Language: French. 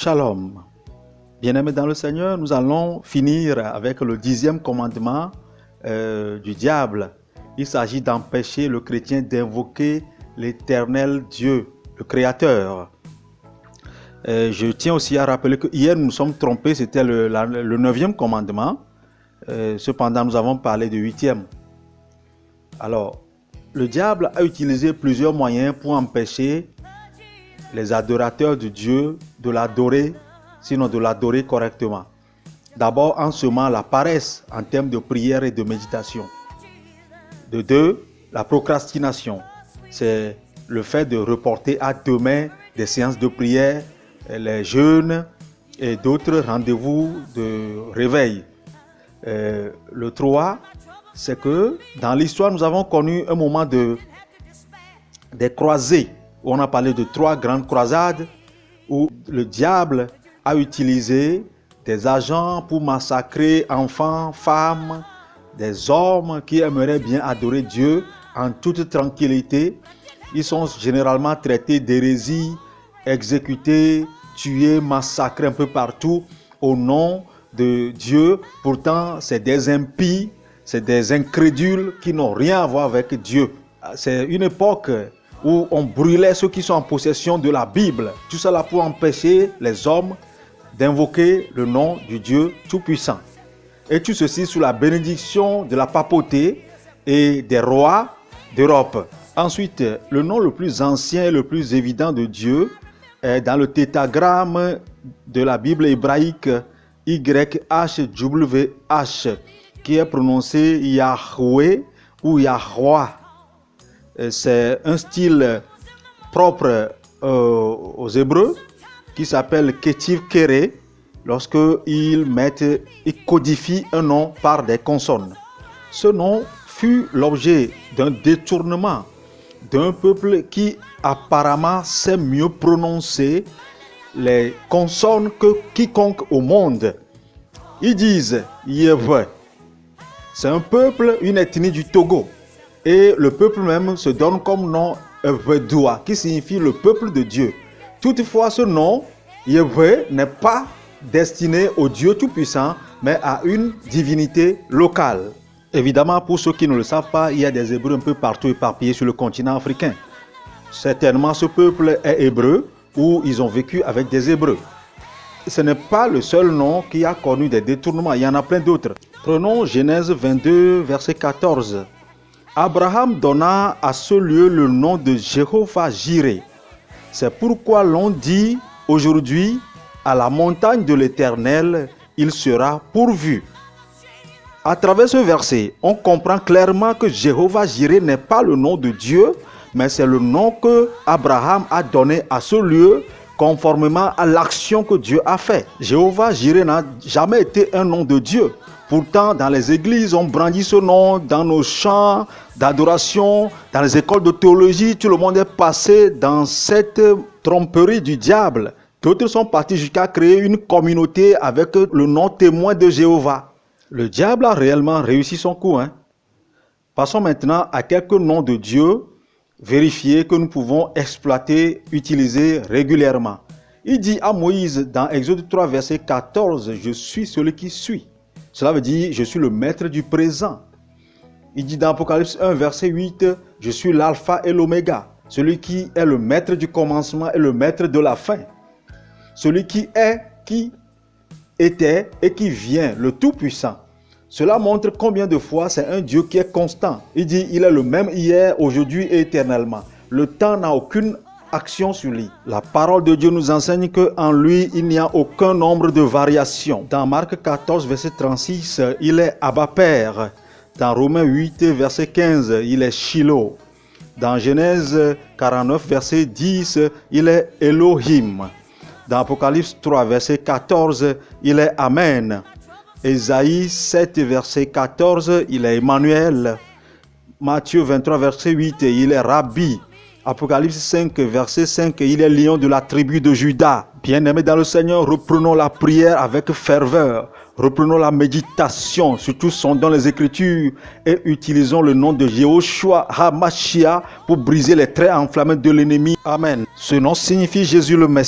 Shalom. Bien-aimés dans le Seigneur, nous allons finir avec le 10e commandement du diable. Il s'agit d'empêcher le chrétien d'invoquer l'éternel Dieu, le Créateur. Je tiens aussi à rappeler que hier nous nous sommes trompés, c'était le 9e commandement. Cependant, nous avons parlé du 8e. Alors, le diable a utilisé plusieurs moyens pour empêcher les adorateurs de Dieu de l'adorer, sinon de l'adorer correctement. D'abord en semant la paresse en termes de prière et de méditation. De deux, la procrastination. C'est le fait de reporter à demain des séances de prière, les jeûnes et d'autres rendez-vous de réveil. Le 3, c'est que dans l'histoire, nous avons connu un moment des croisées, où on a parlé de 3 grandes croisades, où le diable a utilisé des agents pour massacrer enfants, femmes, des hommes qui aimeraient bien adorer Dieu en toute tranquillité. Ils sont généralement traités d'hérésie, exécutés, tués, massacrés un peu partout au nom de Dieu. Pourtant, c'est des impies, c'est des incrédules qui n'ont rien à voir avec Dieu. C'est une époque où on brûlait ceux qui sont en possession de la Bible. Tout cela pour empêcher les hommes d'invoquer le nom du Dieu Tout-Puissant. Et tout ceci sous la bénédiction de la papauté et des rois d'Europe. Ensuite, le nom le plus ancien et le plus évident de Dieu est dans le tétragramme de la Bible hébraïque YHWH, qui est prononcé Yahweh ou Yahweh. C'est un style propre aux Hébreux qui s'appelle Ketiv Kere, lorsque ils codifient un nom par des consonnes. Ce nom fut l'objet d'un détournement d'un peuple qui apparemment sait mieux prononcer les consonnes que quiconque au monde. Ils disent Yahweh. C'est un peuple, une ethnie du Togo. Et le peuple même se donne comme nom Yahweh, qui signifie le peuple de Dieu. Toutefois, ce nom, Yahweh, n'est pas destiné au Dieu Tout-Puissant, mais à une divinité locale. Évidemment, pour ceux qui ne le savent pas, il y a des Hébreux un peu partout éparpillés sur le continent africain. Certainement, ce peuple est hébreu ou ils ont vécu avec des Hébreux. Ce n'est pas le seul nom qui a connu des détournements, il y en a plein d'autres. Prenons Genèse 22, verset 14. Abraham donna à ce lieu le nom de Jéhovah-Jireh. C'est pourquoi l'on dit aujourd'hui, à la montagne de l'Éternel, il sera pourvu. À travers ce verset, on comprend clairement que Jéhovah-Jireh n'est pas le nom de Dieu, mais c'est le nom que Abraham a donné à ce lieu conformément à l'action que Dieu a fait. Jéhovah-Jireh n'a jamais été un nom de Dieu. Pourtant, dans les églises, on brandit ce nom, dans nos chants d'adoration, dans les écoles de théologie, tout le monde est passé dans cette tromperie du diable. D'autres sont partis jusqu'à créer une communauté avec le nom témoin de Jéhovah. Le diable a réellement réussi son coup. Passons maintenant à quelques noms de Dieu vérifiés que nous pouvons exploiter, utiliser régulièrement. Il dit à Moïse dans Exode 3, verset 14, « Je suis celui qui suis ». Cela veut dire « Je suis le maître du présent ». Il dit dans Apocalypse 1, verset 8, « Je suis l'alpha et l'oméga », celui qui est le maître du commencement et le maître de la fin. Celui qui est, qui était et qui vient, le Tout-Puissant. Cela montre combien de fois c'est un Dieu qui est constant. Il dit il est le même hier, aujourd'hui et éternellement. Le temps n'a aucune action sur lui. La parole de Dieu nous enseigne qu'en lui, il n'y a aucun nombre de variations. Dans Marc 14, verset 36, il est Abba Père. Dans Romains 8, verset 15, il est Shiloh. Dans Genèse 49, verset 10, il est Elohim. Dans Apocalypse 3, verset 14, il est Amen. Ésaïe 7, verset 14, il est Emmanuel. Matthieu 23, verset 8, il est Rabbi. Apocalypse 5, verset 5, il est lion de la tribu de Juda. Bien-aimés dans le Seigneur, reprenons la prière avec ferveur. Reprenons la méditation, surtout sondons les Écritures et utilisons le nom de Yehoshua HaMashiach pour briser les traits enflammés de l'ennemi. Amen. Ce nom signifie Jésus le Messie.